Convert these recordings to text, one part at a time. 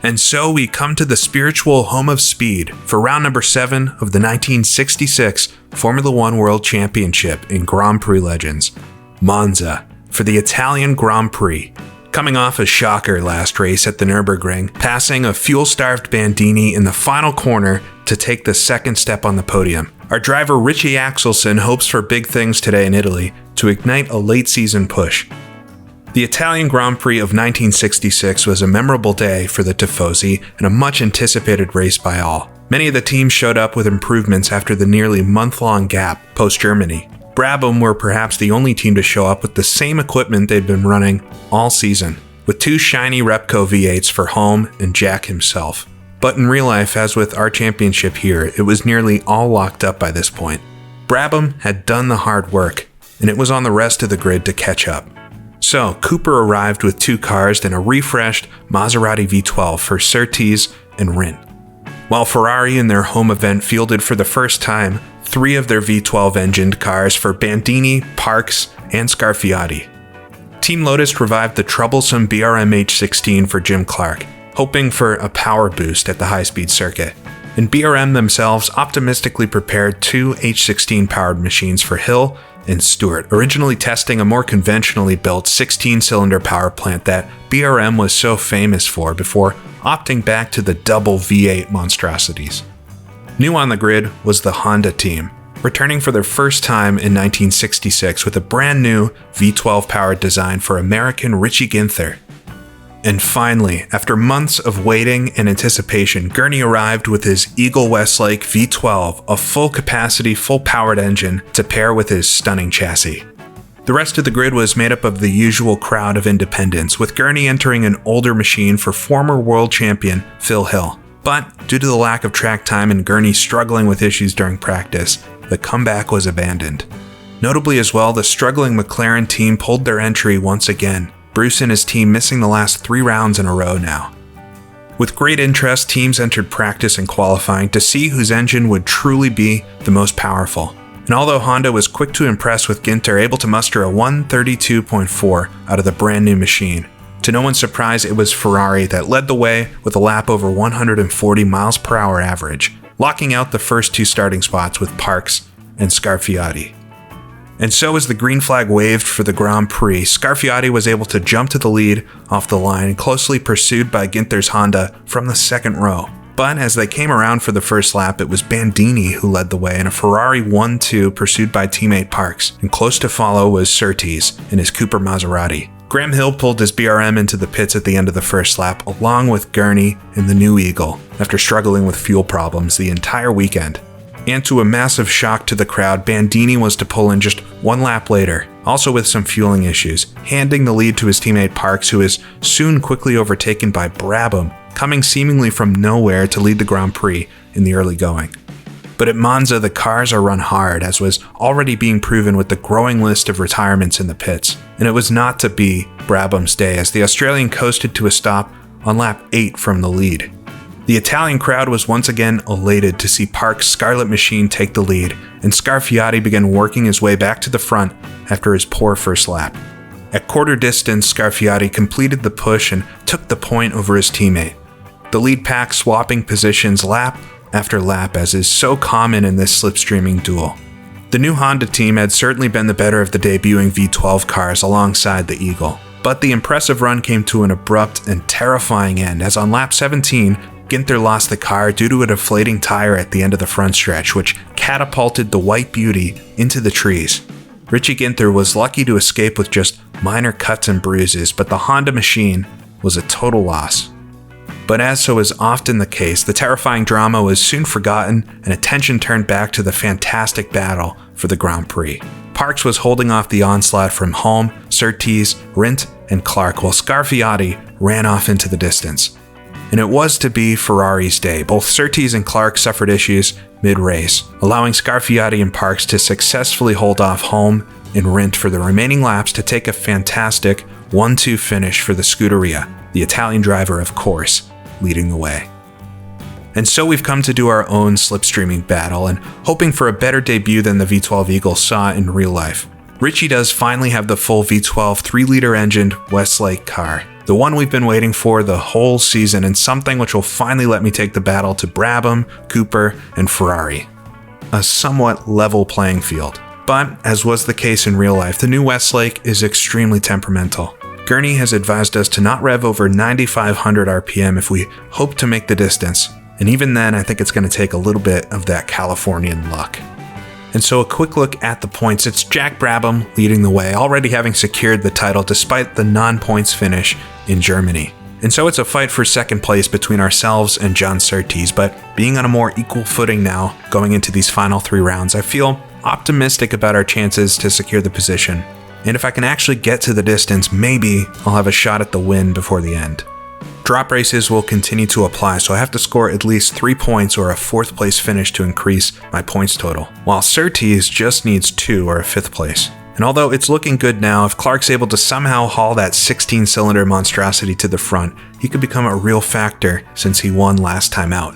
And so we come to the spiritual home of speed for round number 7 of the 1966 Formula One World Championship in Grand Prix Legends, Monza, for the Italian Grand Prix. Coming off a shocker last race at the Nürburgring, passing a fuel-starved Bandini in the final corner to take the second step on the podium. Our driver Richie Axelson hopes for big things today in Italy to ignite a late-season push. The Italian Grand Prix of 1966 was a memorable day for the Tifosi and a much-anticipated race by all. Many of the teams showed up with improvements after the nearly month-long gap post-Germany. Brabham were perhaps the only team to show up with the same equipment they'd been running all season, with 2 shiny Repco V8s for Holm and Jack himself. But in real life, as with our championship here, it was nearly all locked up by this point. Brabham had done the hard work, and it was on the rest of the grid to catch up. So, Cooper arrived with 2 cars and a refreshed Maserati V12 for Surtees and Rindt, while Ferrari in their home event fielded for the first time 3 of their V12-engined cars for Bandini, Parks, and Scarfiotti. Team Lotus revived the troublesome BRM H16 for Jim Clark, hoping for a power boost at the high-speed circuit. And BRM themselves optimistically prepared 2 H16-powered machines for Hill and Stewart, originally testing a more conventionally built 16-cylinder power plant that BRM was so famous for before opting back to the double V8 monstrosities. New on the grid was the Honda team, returning for their first time in 1966 with a brand new V12-powered design for American Richie Ginther. And finally, after months of waiting and anticipation, Gurney arrived with his Eagle Weslake V12, a full-capacity, full-powered engine to pair with his stunning chassis. The rest of the grid was made up of the usual crowd of independents, with Gurney entering an older machine for former world champion Phil Hill. But due to the lack of track time and Gurney struggling with issues during practice, the comeback was abandoned. Notably as well, the struggling McLaren team pulled their entry once again, Bruce and his team missing the last 3 rounds in a row now. With great interest, teams entered practice and qualifying to see whose engine would truly be the most powerful. And although Honda was quick to impress with Ginther able to muster a 132.4 out of the brand new machine, to no one's surprise, it was Ferrari that led the way with a lap over 140 miles per hour average, locking out the first 2 starting spots with Parks and Scarfiotti. And so as the green flag waved for the Grand Prix, Scarfiotti was able to jump to the lead off the line, closely pursued by Ginther's Honda from the second row. But as they came around for the first lap, it was Bandini who led the way in a Ferrari 1-2 pursued by teammate Parks, and close to follow was Surtees in his Cooper Maserati. Graham Hill pulled his BRM into the pits at the end of the first lap, along with Gurney and the new Eagle, after struggling with fuel problems the entire weekend. And to a massive shock to the crowd, Bandini was to pull in just 1 lap later, also with some fueling issues, handing the lead to his teammate Parks, who is soon quickly overtaken by Brabham, coming seemingly from nowhere to lead the Grand Prix in the early going. But at Monza, the cars are run hard, as was already being proven with the growing list of retirements in the pits. And it was not to be Brabham's day, as the Australian coasted to a stop on lap 8 from the lead. The Italian crowd was once again elated to see Park's Scarlet Machine take the lead, and Scarfiotti began working his way back to the front after his poor first lap. At quarter distance, Scarfiotti completed the push and took the point over his teammate. The lead pack swapping positions lap after lap, as is so common in this slipstreaming duel. The new Honda team had certainly been the better of the debuting V12 cars alongside the Eagle, but the impressive run came to an abrupt and terrifying end, as on lap 17, Ginther lost the car due to a deflating tire at the end of the front stretch, which catapulted the White Beauty into the trees. Richie Ginther was lucky to escape with just minor cuts and bruises, but the Honda machine was a total loss. But as so is often the case, the terrifying drama was soon forgotten and attention turned back to the fantastic battle for the Grand Prix. Parks was holding off the onslaught from Holm, Surtees, Rindt, and Clark, while Scarfiotti ran off into the distance. And it was to be Ferrari's day. Both Surtees and Clark suffered issues mid-race, allowing Scarfiotti and Parks to successfully hold off Holm and Rindt for the remaining laps to take a fantastic 1-2 finish for the Scuderia, the Italian driver, of course, leading the way. And so we've come to do our own slipstreaming battle, and hoping for a better debut than the V12 Eagle saw in real life. Richie does finally have the full V12 3-liter engined Westlake car, The one we've been waiting for the whole season, and something which will finally let me take the battle to Brabham, Cooper, and Ferrari. A somewhat level playing field. But, as was the case in real life, the new Weslake is extremely temperamental. Gurney has advised us to not rev over 9,500 RPM if we hope to make the distance, and even then I think it's going to take a little bit of that Californian luck. And so a quick look at the points. It's Jack Brabham leading the way, already having secured the title despite the non-points finish in Germany. And so it's a fight for second place between ourselves and John Surtees, but being on a more equal footing now, going into these final 3 rounds, I feel optimistic about our chances to secure the position. And if I can actually get to the distance, maybe I'll have a shot at the win before the end. Drop races will continue to apply, so I have to score at least 3 points or a 4th place finish to increase my points total, while Surtees just needs 2 or a 5th place. And although it's looking good now, if Clark's able to somehow haul that 16-cylinder monstrosity to the front, he could become a real factor since he won last time out.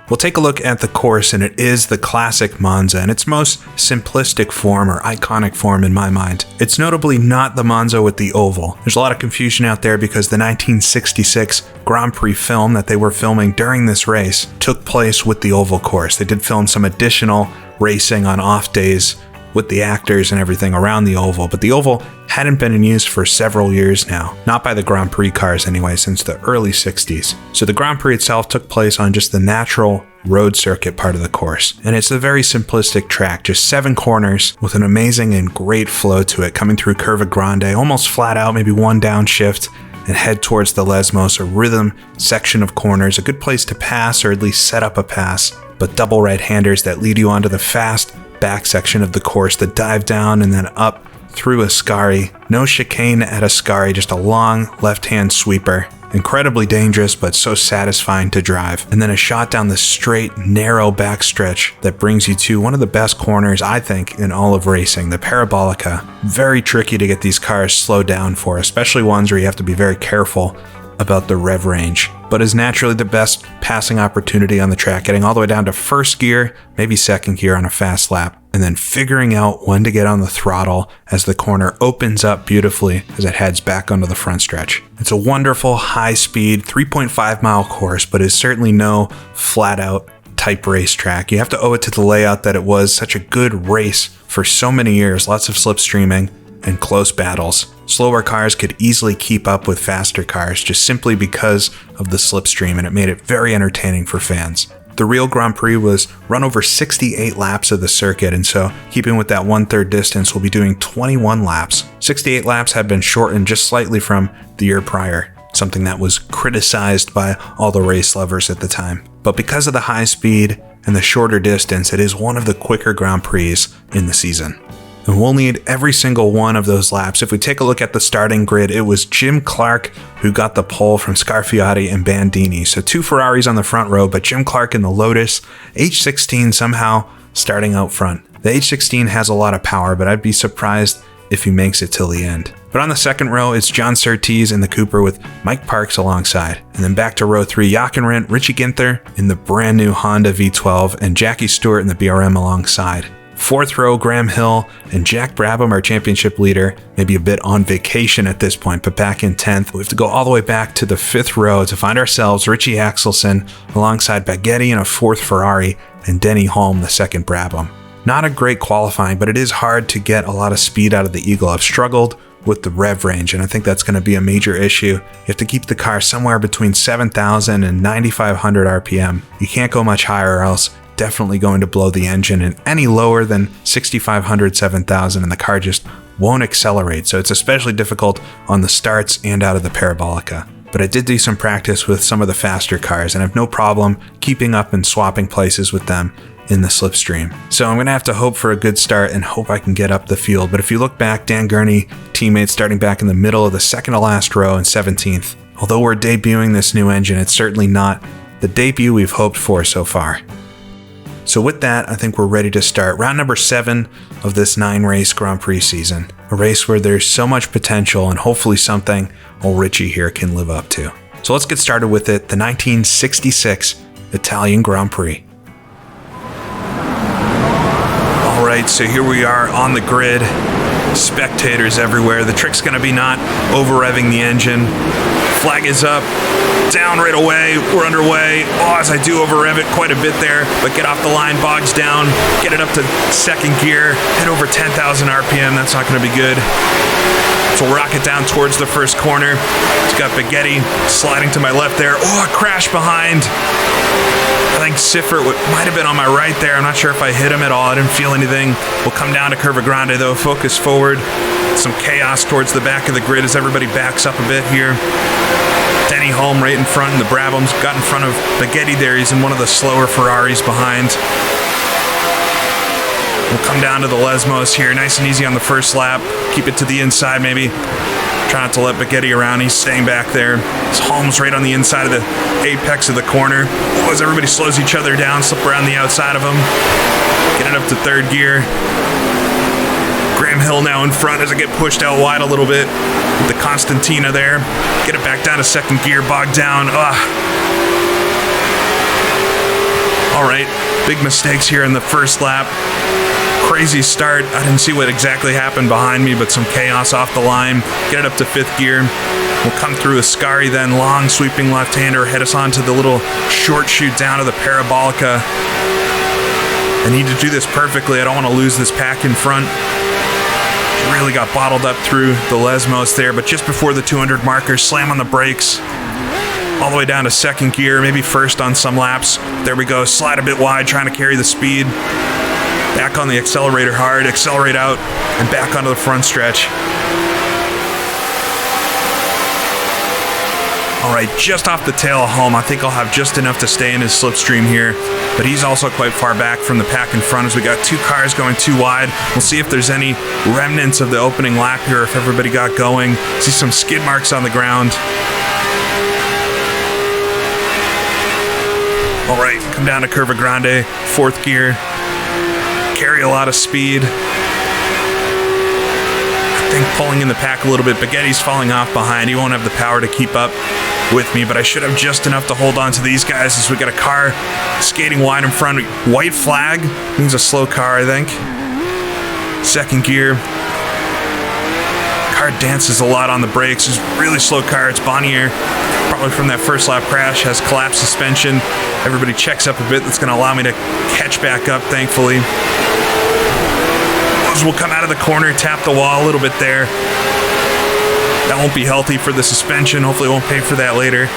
We'll take a look at the course, and it is the classic Monza in its most simplistic form or iconic form in my mind. It's notably not the Monza with the oval. There's a lot of confusion out there because the 1966 Grand Prix film that they were filming during this race took place with the oval course. They did film some additional racing on off days with the actors and everything around the oval, but the oval hadn't been in use for several years now, not by the Grand Prix cars anyway, since the early 60s. So the Grand Prix itself took place on just the natural road circuit part of the course, and it's a very simplistic track, just 7 corners with an amazing and great flow to it, coming through Curva Grande, almost flat out, maybe 1 downshift, and head towards the Lesmos, a rhythm section of corners, a good place to pass or at least set up a pass, but double right-handers that lead you onto the fast back section of the course that dive down and then up through Ascari. No chicane at Ascari, just a long left-hand sweeper. Incredibly dangerous, but so satisfying to drive. And then a shot down the straight, narrow backstretch that brings you to one of the best corners, I think, in all of racing, the Parabolica. Very tricky to get these cars slowed down for, especially ones where you have to be very careful about the rev range, but is naturally the best passing opportunity on the track, getting all the way down to 1st gear, maybe 2nd gear on a fast lap, and then figuring out when to get on the throttle as the corner opens up beautifully as it heads back onto the front stretch. It's a wonderful high-speed 3.5 mile course, but is certainly no flat-out type racetrack. You have to owe it to the layout that it was such a good race for so many years, lots of slipstreaming and close battles. Slower cars could easily keep up with faster cars just simply because of the slipstream, and it made it very entertaining for fans. The real Grand Prix was run over 68 laps of the circuit, and so keeping with that 1/3 distance, we'll be doing 21 laps. 68 laps had been shortened just slightly from the year prior, something that was criticized by all the race lovers at the time. But because of the high speed and the shorter distance, it is one of the quicker Grand Prix in the season. And we'll need every single one of those laps. If we take a look at the starting grid, it was Jim Clark who got the pole from Scarfiotti and Bandini. So 2 Ferraris on the front row, but Jim Clark in the Lotus, H16 somehow starting out front. The H16 has a lot of power, but I'd be surprised if he makes it till the end. But on the second row, it's John Surtees in the Cooper with Mike Parks alongside. And then back to row 3, Jochen Rindt, Richie Ginther in the brand new Honda V12, and Jackie Stewart in the BRM alongside. 4th row, Graham Hill and Jack Brabham, our championship leader, maybe a bit on vacation at this point, but back in 10th. We have to go all the way back to the 5th row to find ourselves Richie Axelson alongside Baghetti in a 4th Ferrari and Denny Holm, the 2nd Brabham. Not a great qualifying, but it is hard to get a lot of speed out of the Eagle. I've struggled with the rev range, and I think that's going to be a major issue. You have to keep the car somewhere between 7,000 and 9,500 RPM. You can't go much higher or else definitely going to blow the engine, and any lower than 6,500, 7,000 and the car just won't accelerate. So it's especially difficult on the starts and out of the Parabolica. But I did do some practice with some of the faster cars and I have no problem keeping up and swapping places with them in the slipstream. So I'm going to have to hope for a good start and hope I can get up the field. But if you look back, Dan Gurney, teammate starting back in the middle of the second to last row in 17th. Although we're debuting this new engine, it's certainly not the debut we've hoped for so far. So with that, I think we're ready to start round number 7 of this 9-race Grand Prix season. A race where there's so much potential and hopefully something old Richie here can live up to. So let's get started with it, the 1966 Italian Grand Prix. All right, so here we are on the grid. spectators everywhere. The trick's going to be not over-revving the engine. Flag is up. Down right away. We're underway. Oh, as I do over-rev it quite a bit there, but get off the line, bogs down, get it up to second gear, hit over 10,000 RPM. That's not going to be good. So we'll rocket down towards the first corner. It's got Baghetti sliding to my left there. Oh, a crash behind. I think Siffert might have been on my right there. I'm not sure if I hit him at all. I didn't feel anything. We'll come down to Curva Grande though. Focus forward. Some chaos towards the back of the grid as everybody backs up a bit here. Denny Holm right in front, and the Brabhams got in front of Baghetti there. He's in one of the slower Ferraris behind. We'll come down to the Lesmos here. Nice and easy on the first lap. Keep it to the inside maybe. Try not to let Baghetti around. He's staying back there. Holmes right on the inside of the apex of the corner. Oh, as everybody slows each other down, slip around the outside of him. Get it up to third gear. Graham Hill now in front as I get pushed out wide a little bit with the Constantina there. Get it back down to second gear, bogged down. All right, big mistakes here in the first lap. Crazy start. I didn't see what exactly happened behind me, but some chaos off the line. Get it up to fifth gear. We'll come through Ascari then. Long sweeping left-hander. Head us on to the little short shoot down to the Parabolica. I need to do this perfectly. I don't want to lose this pack in front. Really got bottled up through the Lesmos there, but just before the 200 marker, slam on the brakes. All the way down to second gear, maybe first on some laps. There we go. Slide a bit wide, trying to carry the speed. Back on the accelerator hard, accelerate out, and back onto the front stretch. All right, just off the tail of Holm. I think I'll have just enough to stay in his slipstream here, but he's also quite far back from the pack in front as we got two cars going too wide. We'll see if there's any remnants of the opening lap here, if everybody got going. See some skid marks on the ground. All right, come down to Curva Grande, fourth gear. Carry a lot of speed. I think pulling in the pack a little bit. Baghetti's falling off behind. He won't have the power to keep up with me, but I should have just enough to hold on to these guys as we got a car skating wide in front. White flag means a slow car, I think. Second gear. Car dances a lot on the brakes. It's a really slow car. It's Bonnier. Probably from that first lap crash. Has collapsed suspension. Everybody checks up a bit. That's going to allow me to catch back up, thankfully. We'll come out of the corner, tap the wall a little bit there. That won't be healthy for the suspension. Hopefully it won't pay for that later.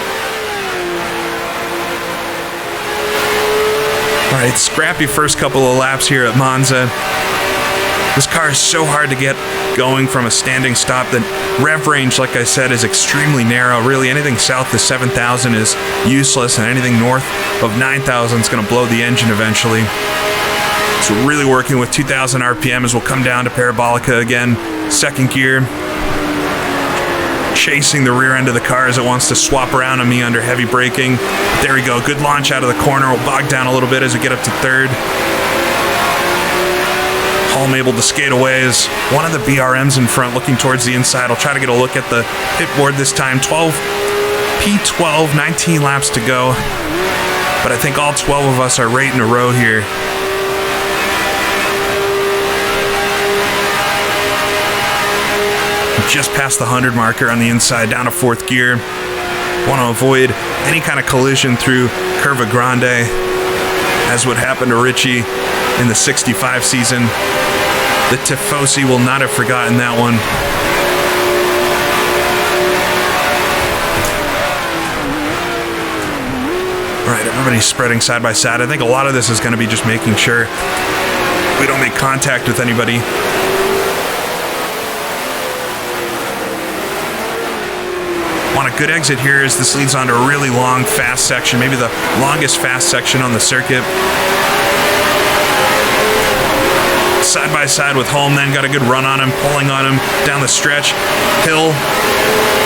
All right, scrappy first couple of laps here at Monza. This car is so hard to get going from a standing stop. The rev range, like I said, is extremely narrow. Really, anything south of 7,000 is useless, and anything north of 9,000 is going to blow the engine eventually. So really working with 2,000 RPM as we'll come down to Parabolica again. Second gear. Chasing the rear end of the car as it wants to swap around on me under heavy braking. There we go. Good launch out of the corner. We'll bog down a little bit as we get up to third. Holm able to skate away as one of the BRMs in front looking towards the inside. I'll try to get a look at the pit board this time. P12, 19 laps to go. But I think all 12 of us are right in a row here. Just past the 100 marker on the inside, down to fourth gear. Want to avoid any kind of collision through Curva Grande, as would happen to Richie in the 65 season. The Tifosi will not have forgotten that one. All right, everybody's spreading side by side. I think a lot of this is going to be just making sure we don't make contact with anybody. Want a good exit here as this leads onto a really long, fast section, maybe the longest fast section on the circuit. Side by side with Holm, then got a good run on him, pulling on him down the stretch. Hill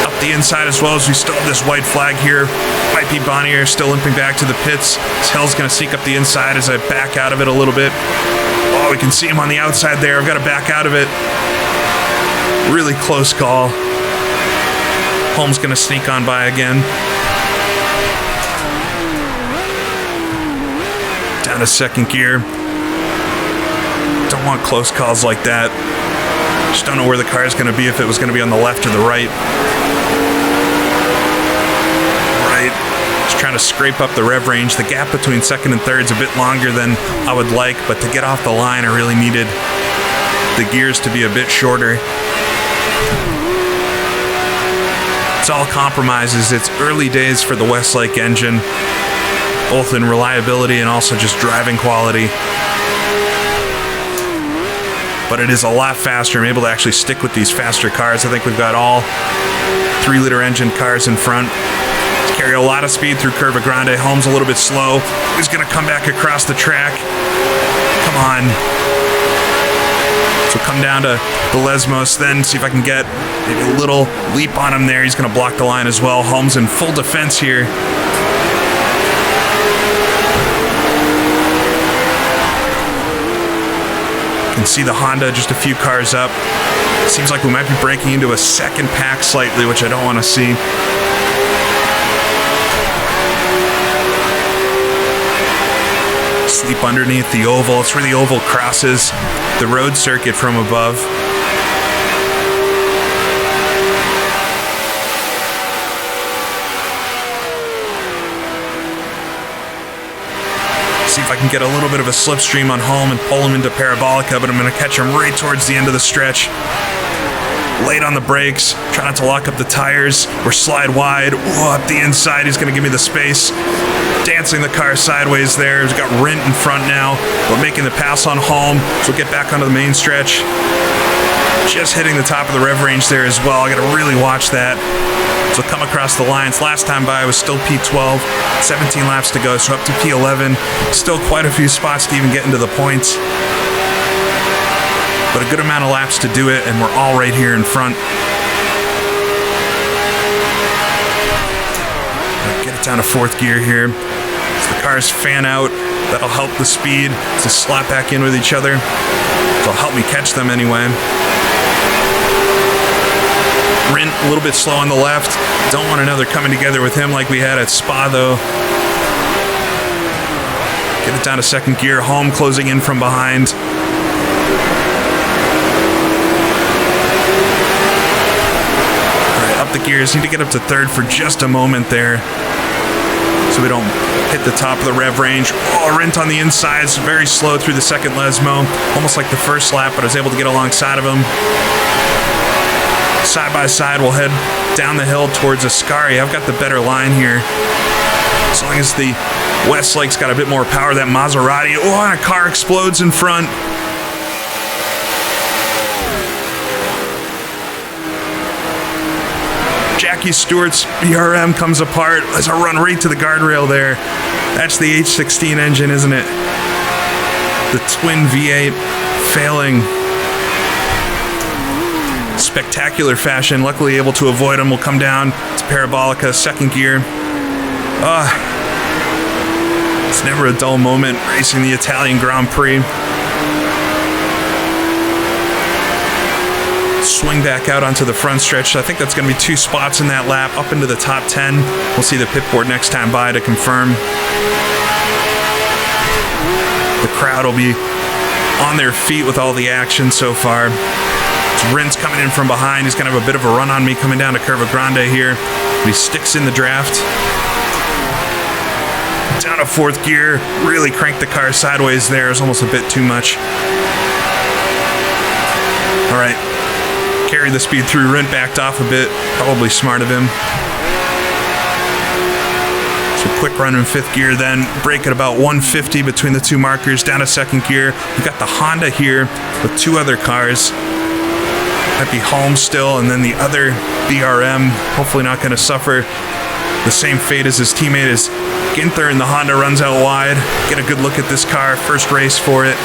up the inside as well as we still have this white flag here. Might be Bonnier still limping back to the pits. Hill's going to sneak up the inside as I back out of it a little bit. Oh, we can see him on the outside there. I've got to back out of it. Really close call. Holm's going to sneak on by again. Down to second gear. Don't want close calls like that. Just don't know where the car is going to be, if it was going to be on the left or the right. Just trying to scrape up the rev range. The gap between second and third is a bit longer than I would like, but to get off the line, I really needed the gears to be a bit shorter. It's all compromises. It's early days for the Weslake engine, both in reliability and also just driving quality. But it is a lot faster. I'm able to actually stick with these faster cars. I think we've got all 3-liter engine cars in front. Carry a lot of speed through Curva Grande. Holmes a little bit slow. He's going to come back across the track. Come on. So come down to the Lesmos, then see if I can get maybe a little leap on him there. He's going to block the line as well. Holmes in full defense here. You can see the Honda just a few cars up. Seems like we might be breaking into a second pack slightly, which I don't want to see. Sleep underneath the oval. It's where the oval crosses the road circuit from above. See if I can get a little bit of a slipstream on home and pull him into Parabolica, but I'm going to catch him right towards the end of the stretch. Late on the brakes, try not to lock up the tires or slide wide. Ooh, up the inside, he's going to give me the space. Dancing the car sideways there. He's got Rint in front now, but making the pass on home, so we'll get back onto the main stretch. Just hitting the top of the rev range there as well. I got to really watch that. So come across the lines. Last time by, I was still P12, 17 laps to go, so up to P11. Still quite a few spots to even get into the points. But a good amount of laps to do it, and we're all right here in front. Get it down to fourth gear here. As the cars fan out, that'll help the speed to slap back in with each other. It'll help me catch them anyway. Rint a little bit slow on the left. Don't want another coming together with him like we had at Spa though. Get it down to second gear. Home closing in from behind. Alright, up the gears. Need to get up to third for just a moment there, so we don't hit the top of the rev range. Oh, Rint on the insides, very slow through the second Lesmo. Almost like the first lap, but I was able to get alongside of him. Side by side, we'll head down the hill towards Ascari. I've got the better line here. As long as the Westlake's got a bit more power, that Maserati. Oh, and a car explodes in front. Jackie Stewart's BRM comes apart as I run right to the guardrail there. That's the H16 engine, isn't it? The twin V8 failing. Spectacular fashion. Luckily able to avoid them. We'll come down to Parabolica, second gear. It's never a dull moment racing the Italian Grand Prix. Swing back out onto the front stretch. I think that's going to be 2 spots in that lap, up into the top 10. We'll see the pit board next time by to confirm. The crowd will be on their feet with all the action so far. Rint's coming in from behind. He's going to have a bit of a run on me coming down to Curva Grande here. He sticks in the draft. Down to fourth gear. Really cranked the car sideways there. It was almost a bit too much. All right. Carried the speed through. Rint backed off a bit. Probably smart of him. So quick run in fifth gear, then brake at about 150 between the 2 markers. Down to second gear. We've got the Honda here with 2 other cars. Might be Holmes still, and then the other BRM, hopefully not going to suffer the same fate as his teammate as Ginther, and the Honda runs out wide. Get a good look at this car, first race for it.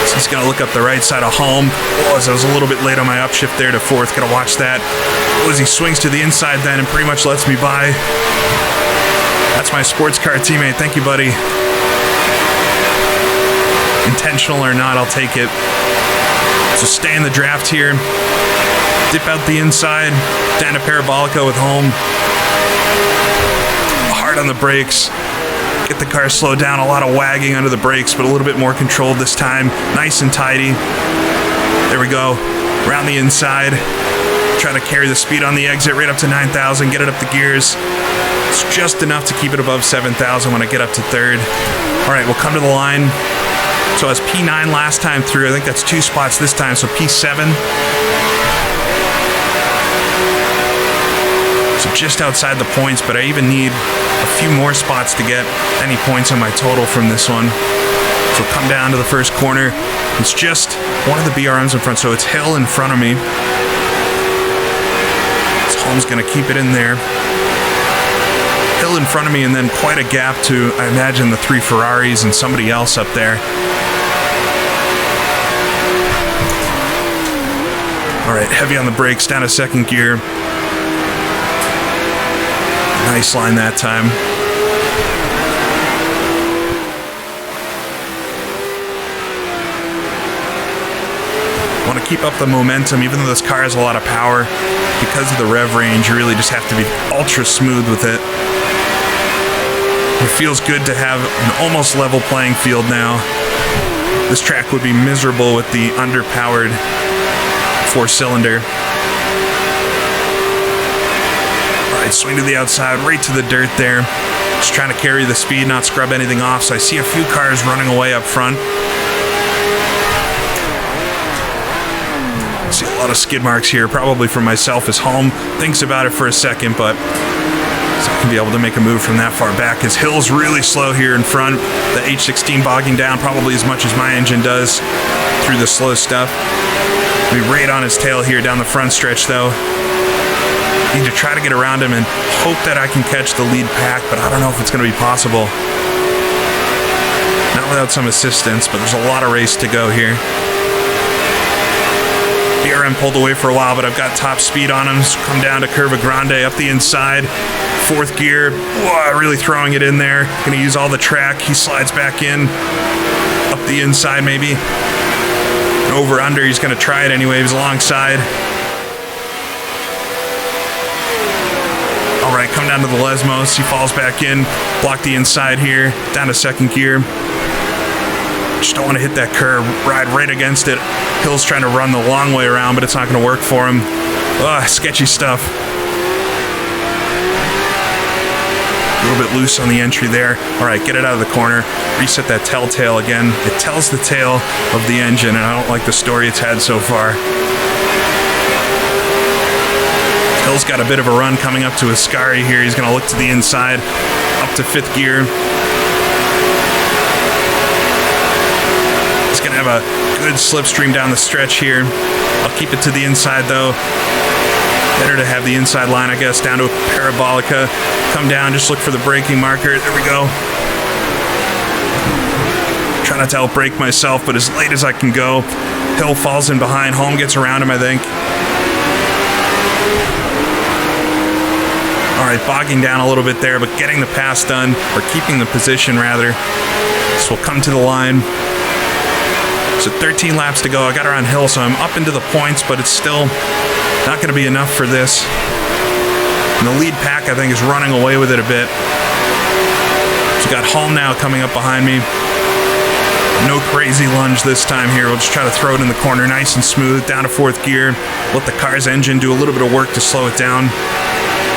So he's going to look up the right side of Holm. Oh, as I was a little bit late on my upshift there to fourth, got to watch that. Oh, as he swings to the inside then and pretty much lets me by. That's my sports car teammate. Thank you, buddy. Intentional or not, I'll take it. So stay in the draft here. Dip out the inside. Down to Parabolica with home. Hard on the brakes. Get the car slowed down. A lot of wagging under the brakes, but a little bit more controlled this time. Nice and tidy. There we go. Around the inside. Try to carry the speed on the exit right up to 9,000. Get it up the gears. It's just enough to keep it above 7,000 when I get up to third. All right, we'll come to the line. So I was P9 last time through. I think that's 2 spots this time, so P7. So just outside the points, but I even need a few more spots to get any points on my total from this one. So come down to the first corner. It's just one of the BRMs in front, so it's Hill in front of me. So Holmes gonna keep it in there. Hill in front of me, and then quite a gap to, I imagine, the 3 Ferraris and somebody else up there. All right, heavy on the brakes, down to second gear. Nice line that time. Want to keep up the momentum, even though this car has a lot of power. Because of the rev range, you really just have to be ultra smooth with it. It feels good to have an almost level playing field now. This track would be miserable with the underpowered 4-cylinder. Alright, swing to the outside, right to the dirt there. Just trying to carry the speed, not scrub anything off. So I see a few cars running away up front. See a lot of skid marks here, probably from myself as Holm thinks about it for a second, but so I can be able to make a move from that far back. His Hill's really slow here in front. The H16 bogging down probably as much as my engine does through the slow stuff. Be right on his tail here down the front stretch though. Need to try to get around him and hope that I can catch the lead pack, but I don't know if it's going to be possible. Not without some assistance, but there's a lot of race to go here. BRM pulled away for a while, but I've got top speed on him. So come down to Curva Grande, up the inside. 4th gear. Whoa, really throwing it in there. Gonna use all the track. He slides back in. Up the inside, maybe. Over, under. He's gonna try it anyway. He's alongside. All right, come down to the Lesmos. He falls back in. Block the inside here. Down to 2nd gear. Just don't want to hit that curb. Ride right against it. Hill's trying to run the long way around, but it's not going to work for him. Ugh, sketchy stuff. A little bit loose on the entry there. All right, get it out of the corner. Reset that telltale again. It tells the tale of the engine, and I don't like the story it's had so far. Hill's got a bit of a run coming up to Ascari here. He's going to look to the inside, up to 5th gear. He's going to have a good slipstream down the stretch here. I'll keep it to the inside though. Better to have the inside line, I guess, down to a parabolica. Come down, just look for the braking marker. There we go. Try not to outbrake myself, but as late as I can go. Hill falls in behind. Holm gets around him, I think. All right, bogging down a little bit there, but getting the pass done, or keeping the position rather. So we'll come to the line. So 13 laps to go. I got around Hill, so I'm up into the points, but it's still not going to be enough for this. And the lead pack, I think, is running away with it a bit. So got Holm now coming up behind me. No crazy lunge this time here. We'll just try to throw it in the corner nice and smooth, down to 4th gear. Let the car's engine do a little bit of work to slow it down.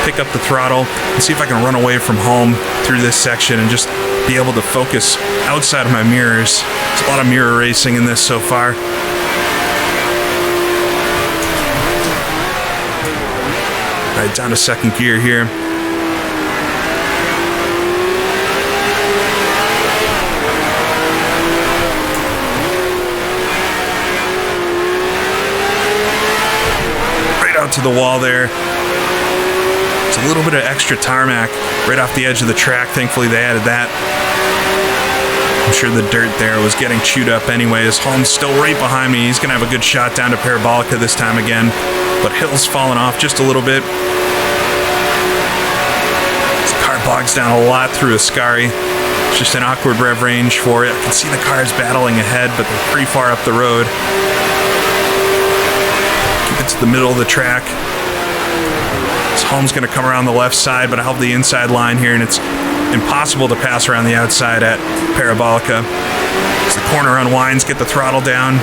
Pick up the throttle and see if I can run away from Holm through this section and just be able to focus outside of my mirrors. There's a lot of mirror racing in this so far. All right, down to 2nd gear here. Right out to the wall there. It's a little bit of extra tarmac right off the edge of the track. Thankfully, they added that. I'm sure the dirt there was getting chewed up anyways. Holm's still right behind me. He's going to have a good shot down to Parabolica this time again. But Hill's fallen off just a little bit. This car bogs down a lot through Ascari. It's just an awkward rev range for it. I can see the cars battling ahead, but they're pretty far up the road. Keep it to the middle of the track. Holm's going to come around the left side, but I have the inside line here, and it's impossible to pass around the outside at Parabolica. As the corner unwinds, get the throttle down.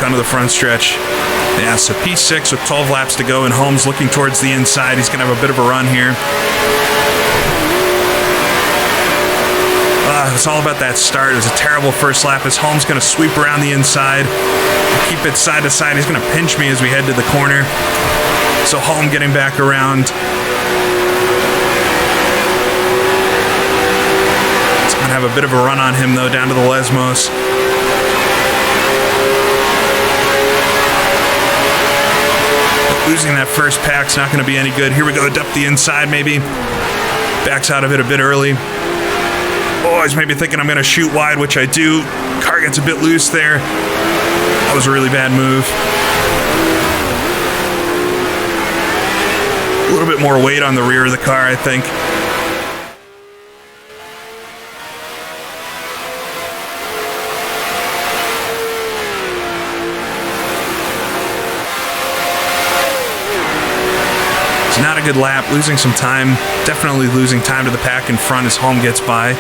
onto the front stretch. Yeah, so P6 with 12 laps to go, and Holmes looking towards the inside. He's going to have a bit of a run here. It's all about that start. It was a terrible first lap as Holmes going to sweep around the inside. Keep it side to side. He's going to pinch me as we head to the corner. So Holmes getting back around. It's going to have a bit of a run on him, though, down to the Lesmos. Losing that first pack's not going to be any good. Here we go, up the inside maybe. Backs out of it a bit early. Oh, he's maybe thinking I'm going to shoot wide, which I do. Car gets a bit loose there. That was a really bad move. A little bit more weight on the rear of the car, I think. It's not a good lap, losing some time. Definitely losing time to the pack in front as Holm gets by.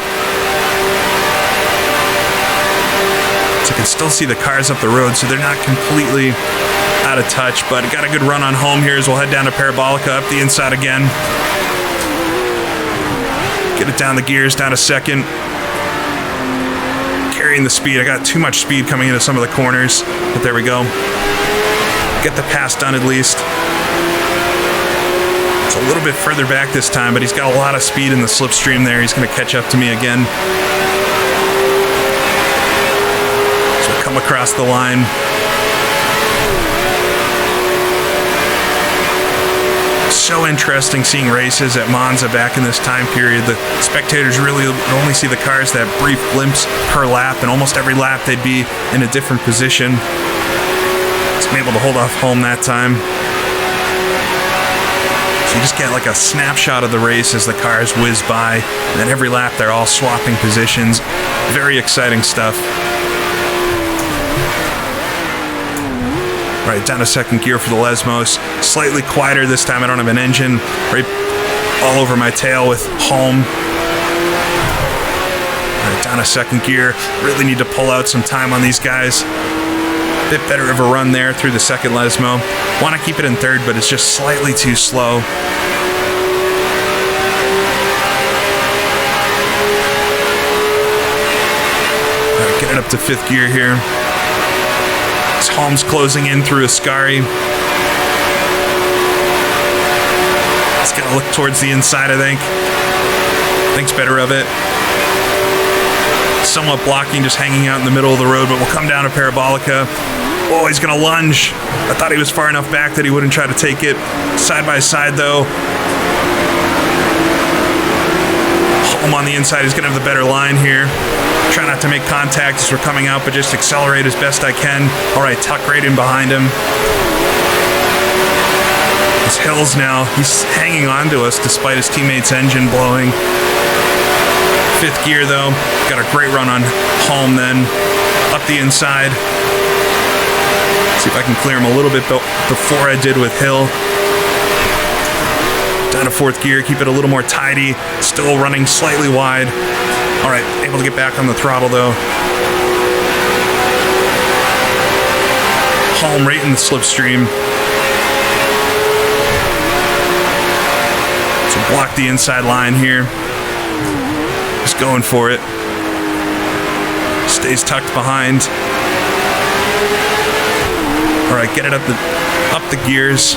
So I can still see the cars up the road, so they're not completely out of touch, but got a good run on Holm here as we'll head down to Parabolica, up the inside again. Get it down the gears, down to second. Carrying the speed. I got too much speed coming into some of the corners, but there we go. Get the pass done at least. It's a little bit further back this time, but he's got a lot of speed in the slipstream there. He's going to catch up to me again. So we come across the line. So interesting seeing races at Monza back in this time period. The spectators really would only see the cars that brief glimpse per lap, and almost every lap they'd be in a different position. He's been able to hold off Holm that time. You just get like a snapshot of the race as the cars whiz by, and then every lap they're all swapping positions. Very exciting stuff. Right, down to second gear for the Lesmos. Slightly quieter this time. I don't have an engine. Right all over my tail with Holm. Right, down to second gear. Really need to pull out some time on these guys. Bit better of a run there through the second Lesmo. Want to keep it in third, but it's just slightly too slow. Alright, get it up to fifth gear here. As Holmes closing in through Ascari. It's going to look towards the inside, I think. Thinks better of it. Somewhat blocking, just hanging out in the middle of the road, but we'll come down to Parabolica. Oh, he's going to lunge. I thought he was far enough back that he wouldn't try to take it. Side by side, though. Holm on the inside is going to have the better line here. Try not to make contact as we're coming out, but just accelerate as best I can. All right, tuck right in behind him. It's Hills now. He's hanging on to us despite his teammate's engine blowing. Fifth gear, though. Got a great run on Holm then. Up the inside. See if I can clear him a little bit before I did with Hill. Down to fourth gear. Keep it a little more tidy. Still running slightly wide. All right, able to get back on the throttle, though. Holm right in the slipstream. So block the inside line here. Just going for it. Stays tucked behind. All right, get it up the gears.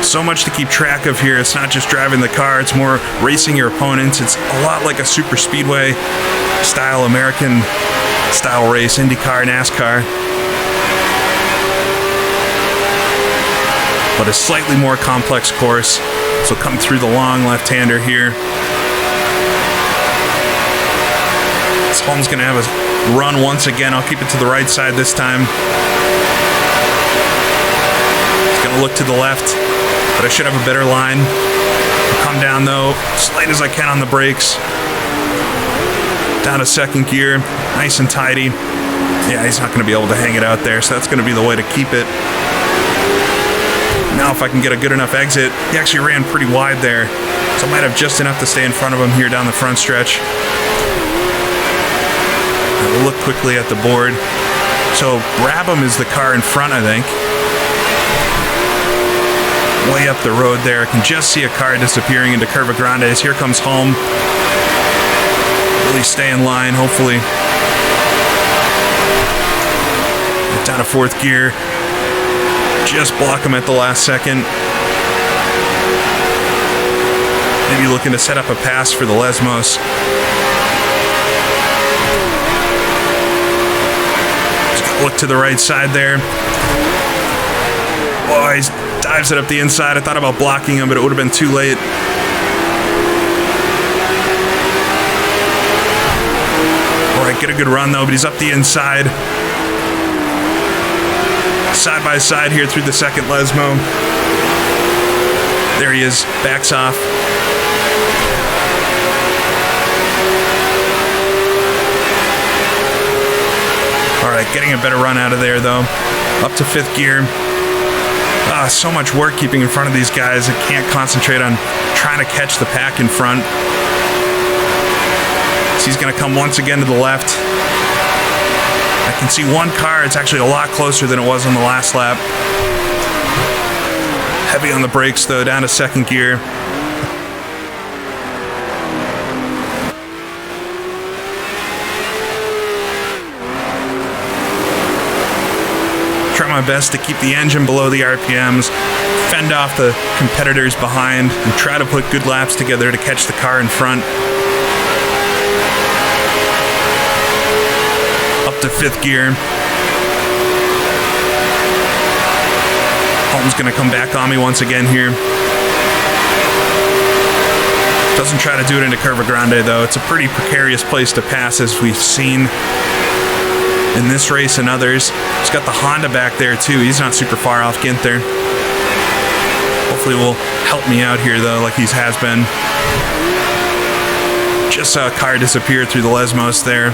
So much to keep track of here. It's not just driving the car, it's more racing your opponents. It's a lot like a super speedway style, American style race, IndyCar, NASCAR. But a slightly more complex course. So come through the long left-hander here. This Holm's going to have a run once again. I'll keep it to the right side this time. It's going to look to the left, but I should have a better line. I'll come down, though, as light as I can on the brakes. Down to second gear, nice and tidy. Yeah, he's not going to be able to hang it out there, so that's going to be the way to keep it. Now if I can get a good enough exit, he actually ran pretty wide there, so I might have just enough to stay in front of him here down the front stretch. We'll look quickly at the board. So Brabham is the car in front, I think. Way up the road there. I can just see a car disappearing into Curva Grandes. Here comes home. Really stay in line, hopefully. Get down to fourth gear. Just block him at the last second. Maybe looking to set up a pass for the Lesmos. Just gotta look to the right side there. Oh, he dives it up the inside. I thought about blocking him, but it would have been too late. Alright, get a good run though, but he's up the inside. Side by side here through the second Lesmo. There he is, backs off. Alright, getting a better run out of there though. Up to fifth gear. So much work keeping in front of these guys. I can't concentrate on trying to catch the pack in front. So he's going to come once again to the left. I can see one car. It's actually a lot closer than it was on the last lap. Heavy on the brakes though, down to second gear. Try my best to keep the engine below the RPMs, fend off the competitors behind, and try to put good laps together to catch the car in front. Up to fifth gear. Holmes gonna come back on me once again here. Doesn't try to do it into Curva Grande though. It's a pretty precarious place to pass, as we've seen in this race and others. He's got the Honda back there too. He's not super far off Ginther. Hopefully will help me out here though, like he has been. Just saw a car disappear through the Lesmos there.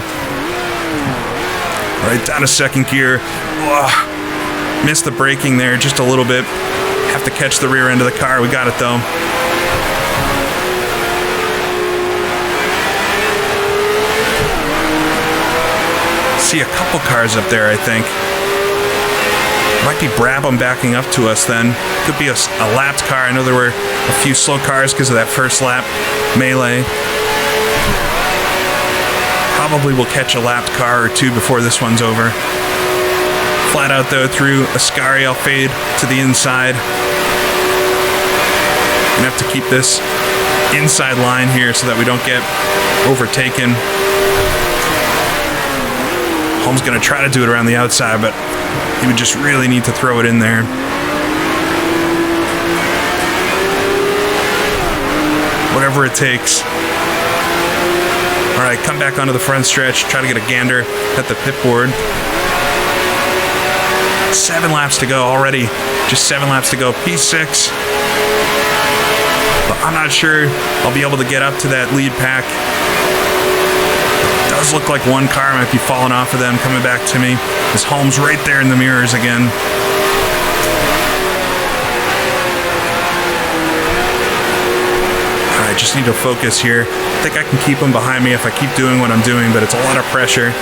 Right down to second gear. Missed the braking there just a little bit. Have to catch the rear end of the car. We got it though. See a couple cars up there, I think. Might be Brabham backing up to us then. Could be a lapped car. I know there were a few slow cars because of that first lap melee. Probably will catch a lapped car or two before this one's over. Flat out though, through Ascari, I'll fade to the inside. Gonna have to keep this inside line here so that we don't get overtaken. Holmes gonna try to do it around the outside, but he would just really need to throw it in there. Whatever it takes. All right, come back onto the front stretch, try to get a gander at the pit board. 7 laps to go already. Just 7 laps to go. P6. But I'm not sure I'll be able to get up to that lead pack. Does look like one car might be falling off of them, coming back to me. This Holmes right there in the mirrors again. I just need to focus here. I think I can keep them behind me if I keep doing what I'm doing, but it's a lot of pressure.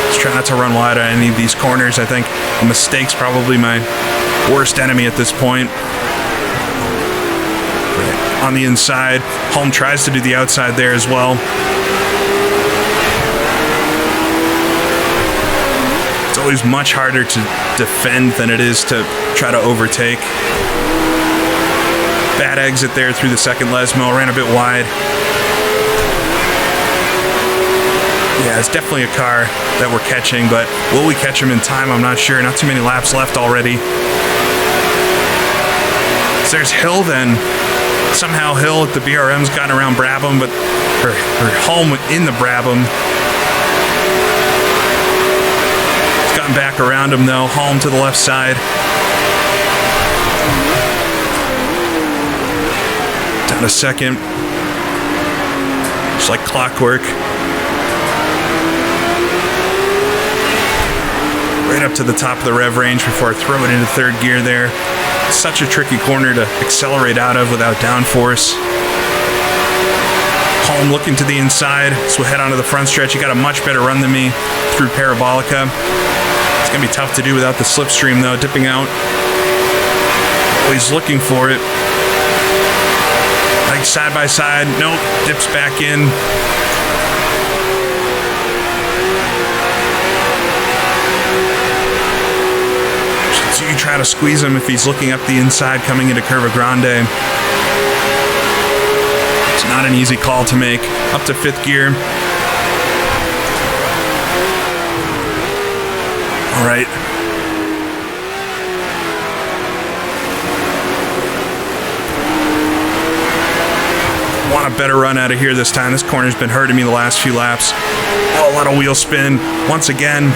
Just try not to run wide on any of these corners. I think a mistake's probably my worst enemy at this point. On the inside, Holm tries to do the outside there as well. It's always much harder to defend than it is to try to overtake. Bad exit there through the second Lesmo, ran a bit wide. Yeah, it's definitely a car that we're catching, but will we catch him in time? I'm not sure. Not too many laps left already. So there's Hill then. Somehow Hill at the BRM's gotten around Brabham, but her home in the Brabham. He's gotten back around him though. Home to the left side. Down a second. Just like clockwork. Right up to the top of the rev range before I throw it into third gear there. Such a tricky corner to accelerate out of without downforce. Holm looking to the inside, so we'll head onto the front stretch. He got a much better run than me through Parabolica. It's going to be tough to do without the slipstream, though, dipping out. Always looking for it. Like side by side. Nope, dips back in. So you try to squeeze him if he's looking up the inside coming into Curva Grande. It's not an easy call to make. Up to 5th gear. All right. Want a better run out of here this time. This corner's been hurting me the last few laps. Oh, a lot of wheel spin. Once again,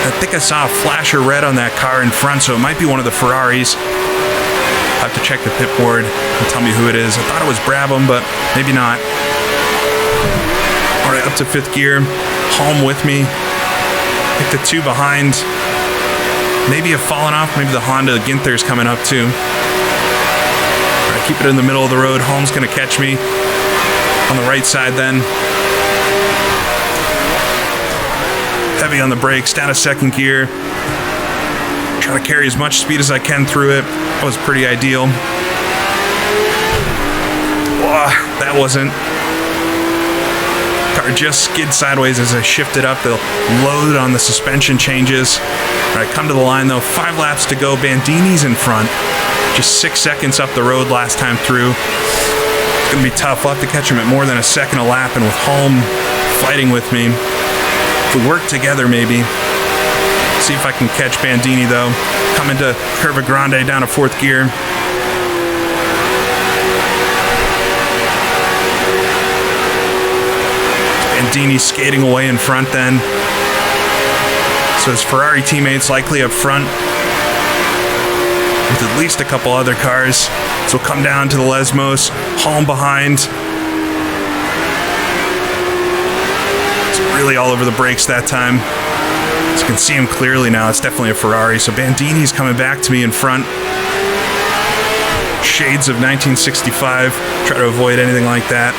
I think I saw a flash of red on that car in front, so it might be one of the Ferraris. I'll have to check the pit board and tell me who it is. I thought it was Brabham, but maybe not. All right, up to 5th gear. Holm with me. I think the 2 behind maybe have fallen off. Maybe the Honda Ginther's coming up too. All right, keep it in the middle of the road. Holm's going to catch me on the right side then. Heavy on the brakes, down to 2nd gear. Try to carry as much speed as I can through it. That was pretty ideal. Oh, that wasn't. Car just skid sideways as I shifted up the load on the suspension changes. All right, come to the line though. 5 laps to go. Bandini's in front. Just 6 seconds up the road last time through. It's going to be tough. I'll have to catch him at more than a second a lap, and with Holm fighting with me. If we work together, maybe. See if I can catch Bandini, though. Coming to Curva Grande down to 4th gear. Bandini skating away in front then. So his Ferrari teammates likely up front with at least a couple other cars. So we'll come down to the Lesmos. Holm behind. It's really all over the brakes that time. So you can see him clearly now. It's definitely a Ferrari. So Bandini's coming back to me in front. Shades of 1965. Try to avoid anything like that.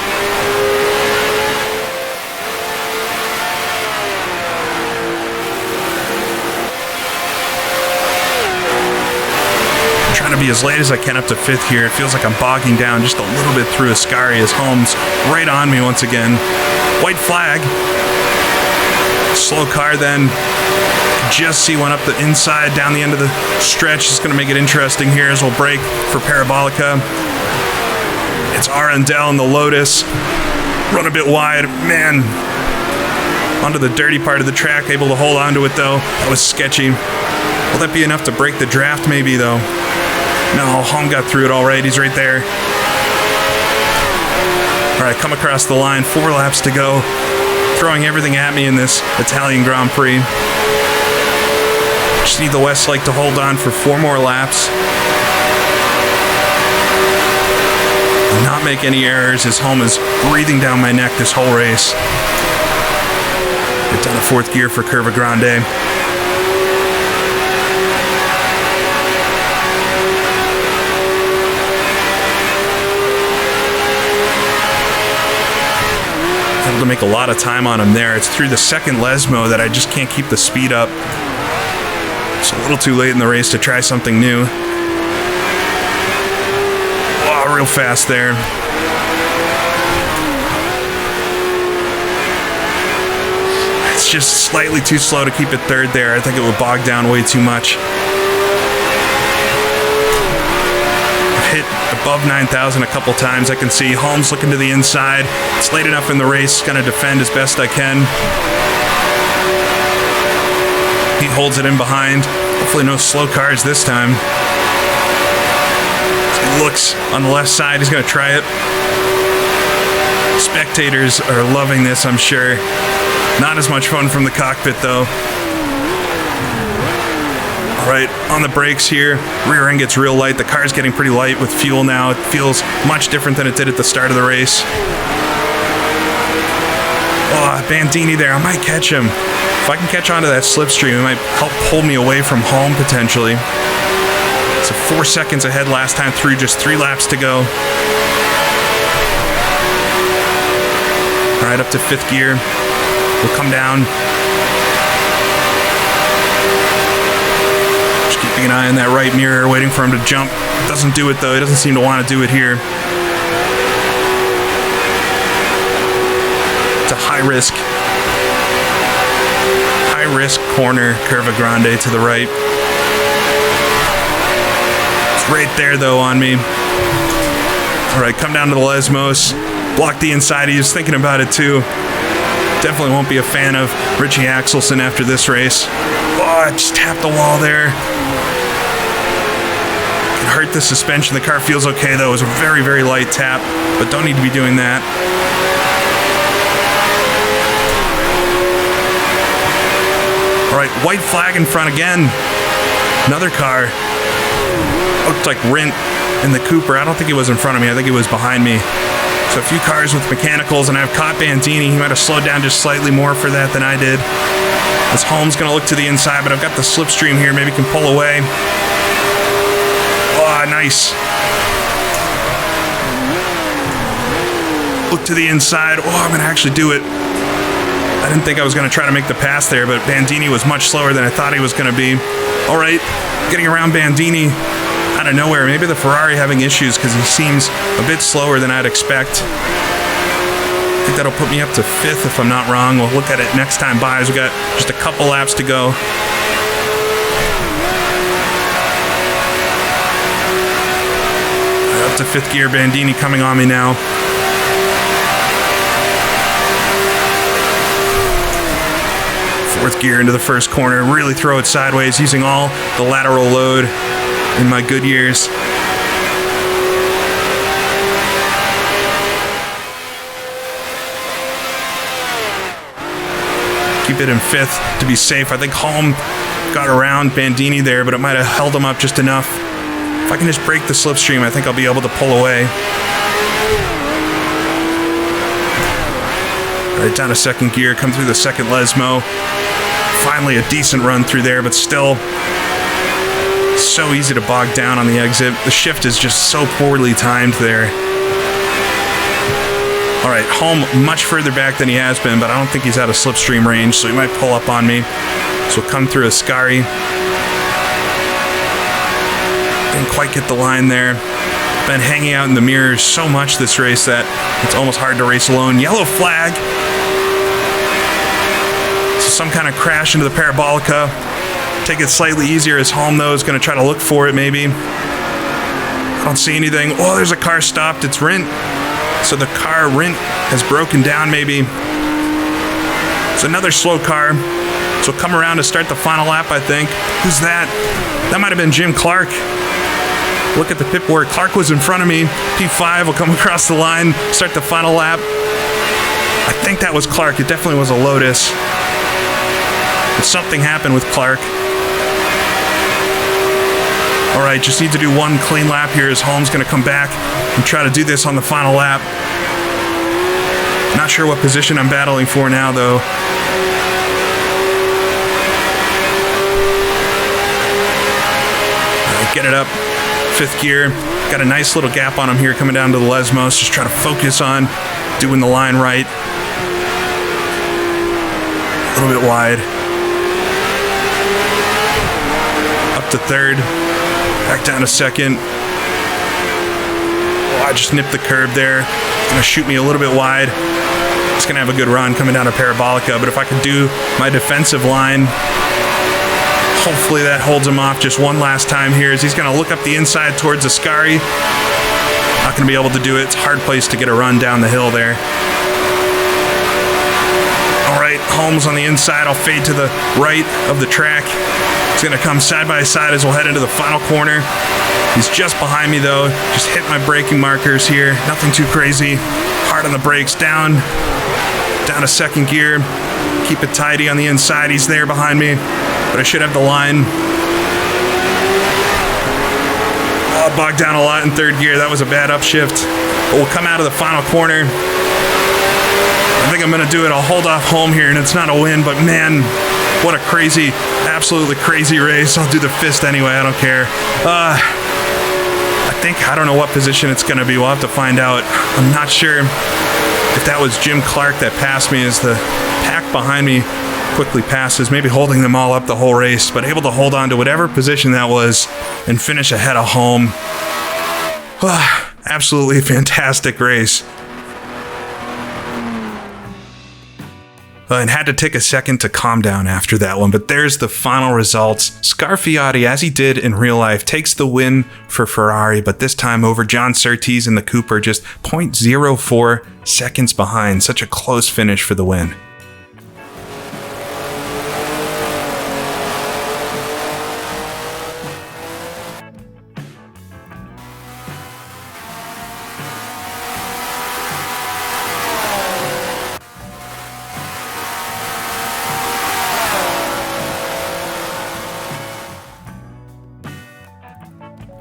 I'm trying to be as late as I can up to 5th here. It feels like I'm bogging down just a little bit through Ascari as Holmes right on me once again. White flag. Slow car then. Just see one up the inside, down the end of the stretch. It's going to make it interesting here as we'll brake for Parabolica. It's Arundel and the Lotus. Run a bit wide. Man, onto the dirty part of the track. Able to hold onto it though. That was sketchy. Will that be enough to break the draft maybe though? No, Holm got through it all right. He's right there. All right, come across the line. 4 laps to go. Throwing everything at me in this Italian Grand Prix. Just need the Weslake to hold on for 4 more laps. And not make any errors as Holm is breathing down my neck this whole race. Get down to 4th gear for Curva Grande. Able to make a lot of time on him there. It's through the 2nd Lesmo that I just can't keep the speed up. It's a little too late in the race to try something new. Oh, real fast there. It's just slightly too slow to keep it 3rd there. I think it would bog down way too much. Hit above 9,000 a couple times. I can see Holmes looking to the inside. It's late enough in the race. Going to defend as best I can. He holds it in behind. Hopefully no slow cars this time. He looks on the left side. He's going to try it. Spectators are loving this, I'm sure. Not as much fun from the cockpit, though. All right, on the brakes here. Rear end gets real light. The car's getting pretty light with fuel now. It feels much different than it did at the start of the race. Oh, Bandini there. I might catch him. If I can catch onto that slipstream, it might help pull me away from home potentially. So 4 seconds ahead last time through, just 3 laps to go. All right, up to 5th gear. We'll come down. Just keeping an eye on that right mirror, waiting for him to jump. Doesn't do it though. He doesn't seem to want to do it here. It's a high risk corner, Curva Grande to the right. It's right there though on me. All right, come down to the Lesmos. Block the inside. He was thinking about it too. Definitely won't be a fan of Richie Axelson after this race. Oh, I just tapped the wall there. Can hurt the suspension. The car feels okay though. It was a very, very light tap, but don't need to be doing that. All right, white flag in front again. Another car. Looked like Rint in the Cooper. I don't think he was in front of me. I think he was behind me. So a few cars with mechanicals, and I've caught Bandini. He might have slowed down just slightly more for that than I did. This Holmes going to look to the inside, but I've got the slipstream here. Maybe can pull away. Oh, nice. Look to the inside. Oh, I'm going to actually do it. I didn't think I was going to try to make the pass there, but Bandini was much slower than I thought he was going to be. All right, getting around Bandini out of nowhere. Maybe the Ferrari having issues because he seems a bit slower than I'd expect. I think that'll put me up to 5th if I'm not wrong. We'll look at it next time by as we got just a couple laps to go. Up to 5th gear, Bandini coming on me now. Fourth gear into the first corner, really throw it sideways using all the lateral load in my Goodyears. Keep it in 5th to be safe. I think Holm got around Bandini there, but it might have held him up just enough. If I can just break the slipstream, I think I'll be able to pull away. All right, down to 2nd gear, come through the 2nd Lesmo. Finally a decent run through there, but still so easy to bog down on the exit. The shift is just so poorly timed there. All right, Holm much further back than he has been, but I don't think he's out of slipstream range, so he might pull up on me. So we'll come through Ascari. Didn't quite get the line there. Been hanging out in the mirrors so much this race that it's almost hard to race alone. Yellow flag. So some kind of crash into the Parabolica. Take it slightly easier as Holm, though, is going to try to look for it, maybe. I don't see anything. Oh, there's a car stopped. It's Rint. So the car, Rint, has broken down, maybe. It's another slow car. So come around to start the final lap, I think. Who's that? That might have been Jim Clark. Look at the pit board. Clark was in front of me. P5 will come across the line, start the final lap. I think that was Clark. It definitely was a Lotus. But something happened with Clark. All right, just need to do one clean lap here as Holm's going to come back and try to do this on the final lap. Not sure what position I'm battling for now, though. All right, get it up. 5th gear. Got a nice little gap on him here coming down to the Lesmos. Just try to focus on doing the line right. A little bit wide. Up to 3rd. Back down to 2nd. Oh, I just nipped the curb there. Gonna shoot me a little bit wide. It's gonna have a good run coming down to Parabolica, but if I can do my defensive line, hopefully that holds him off just one last time here as he's gonna look up the inside towards Ascari. Not gonna be able to do it. It's a hard place to get a run down the hill there. All right, Holmes on the inside. I'll fade to the right of the track. It's going to come side by side as we'll head into the final corner. He's just behind me, though. Just hit my braking markers here. Nothing too crazy. Hard on the brakes. Down to 2nd gear. Keep it tidy on the inside. He's there behind me, but I should have the line. Oh, bogged down a lot in 3rd gear. That was a bad upshift. But we'll come out of the final corner. I think I'm going to do it. I'll hold off Holm here, and it's not a win, but man, what a crazy, absolutely crazy race. I'll do the fist anyway. I don't care. I don't know what position it's going to be. We'll have to find out. I'm not sure. if that was Jim Clark that passed me as the pack behind me quickly passes, maybe holding them all up the whole race, but able to hold on to whatever position that was and finish ahead of home. Absolutely fantastic race. And had to take a second to calm down after that one, but there's the final results. Scarfiotti, as he did in real life, takes the win for Ferrari, but this time over John Surtees in the Cooper, just 0.04 seconds behind. Such a close finish for the win.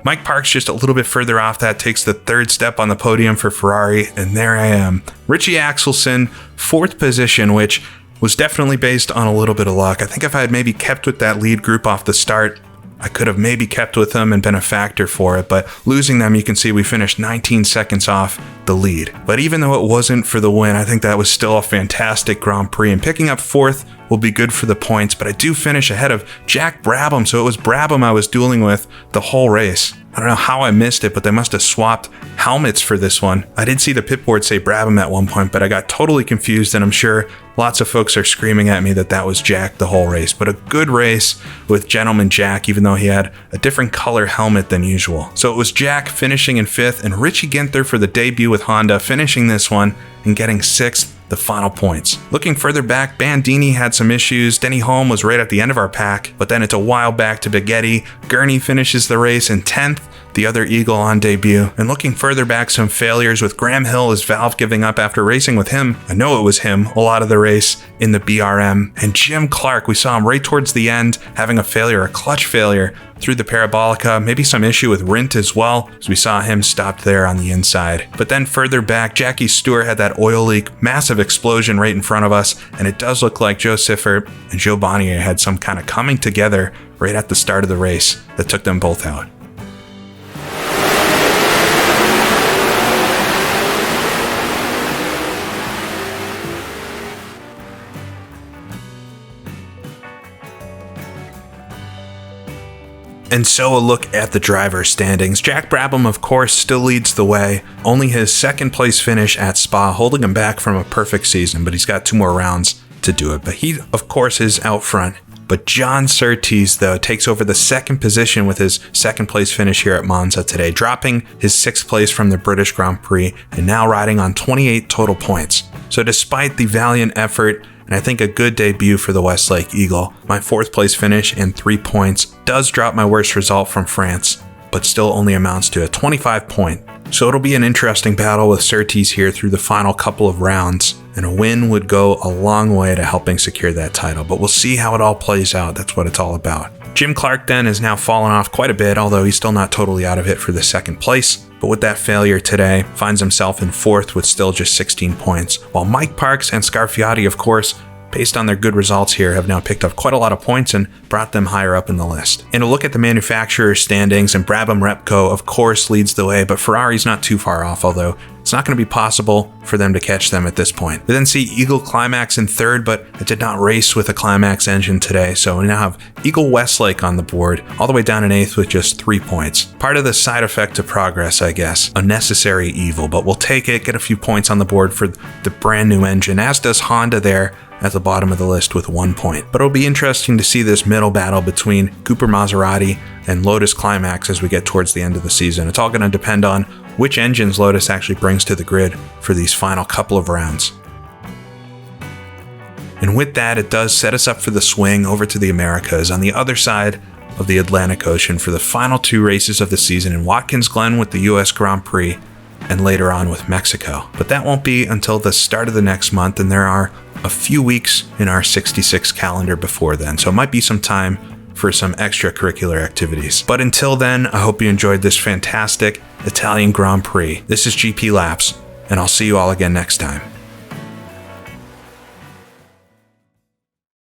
Mike Parks just a little bit further off that, takes the third step on the podium for Ferrari, and there I am. Richie Axelson, fourth position, which was definitely based on a little bit of luck. I think if I had maybe kept with that lead group off the start, I could have maybe kept with them and been a factor for it, but losing them, you can see we finished 19 seconds off the lead. But even though it wasn't for the win, I think that was still a fantastic Grand Prix, and picking up fourth will be good for the points, but I do finish ahead of Jack Brabham, so it was Brabham I was dueling with the whole race. I don't know how I missed it, but they must have swapped helmets for this one. I did see the pit board say Brabham at one point, but I got totally confused, and I'm sure lots of folks are screaming at me that that was Jack the whole race. But a good race with Gentleman Jack, even though he had a different color helmet than usual. So it was Jack finishing in fifth, and Richie Ginther for the debut with Honda finishing this one and getting sixth, the final points. Looking further back, Bandini had some issues. Denny Holm was right at the end of our pack, but then it's a while back to Bighetti. Gurney finishes the race in 10th, the other Eagle on debut. And looking further back, some failures with Graham Hill as Valve giving up after racing with him. I know it was him a lot of the race in the BRM. And Jim Clark, we saw him right towards the end having a failure, a clutch failure through the Parabolica, maybe some issue with Rint as well, as we saw him stopped there on the inside. But then further back, Jackie Stewart had that oil leak, massive explosion right in front of us, and it does look like Joe Siffert and Joe Bonnier had some kind of coming together right at the start of the race that took them both out. And so a look at the driver standings. Jack Brabham, of course, still leads the way. Only his second place finish at Spa, holding him back from a perfect season, but he's got 2 more rounds to do it. But he, of course, is out front. But John Surtees, though, takes over the second position with his second place finish here at Monza today, dropping his 6th place from the British Grand Prix and now riding on 28 total points. So despite the valiant effort, and I think a good debut for the Westlake Eagle, my 4th place finish and 3 points does drop my worst result from France, but still only amounts to a 25 point. So it'll be an interesting battle with Surtees here through the final couple of rounds, and a win would go a long way to helping secure that title, but we'll see how it all plays out. That's what it's all about. Jim Clark then has now fallen off quite a bit, although he's still not totally out of it for the 2nd place. But with that failure today, finds himself in 4th with still just 16 points, while Mike Parks and Scarfiotti, of course, based on their good results here, have now picked up quite a lot of points and brought them higher up in the list. And a look at the manufacturer standings, and Brabham Repco, of course, leads the way, but Ferrari's not too far off, although it's not going to be possible for them to catch them at this point. We then see Eagle Climax in 3rd, but it did not race with a Climax engine today, so we now have Eagle Weslake on the board, all the way down in 8th with just 3 points. Part of the side effect of progress, I guess. A necessary evil, but we'll take it, get a few points on the board for the brand new engine, as does Honda there at the bottom of the list with 1 point. But it'll be interesting to see this middle battle between Cooper Maserati and Lotus Climax as we get towards the end of the season. It's all going to depend on which engines Lotus actually brings to the grid for these final couple of rounds. And with that, it does set us up for the swing over to the Americas on the other side of the Atlantic Ocean for the final 2 races of the season in Watkins Glen with the US Grand Prix and later on with Mexico. But that won't be until the start of the next month, and there are a few weeks in our 66 calendar before then, so it might be some time for some extracurricular activities. But until then, I hope you enjoyed this fantastic Italian Grand Prix. This is GPLaps, and I'll see you all again next time.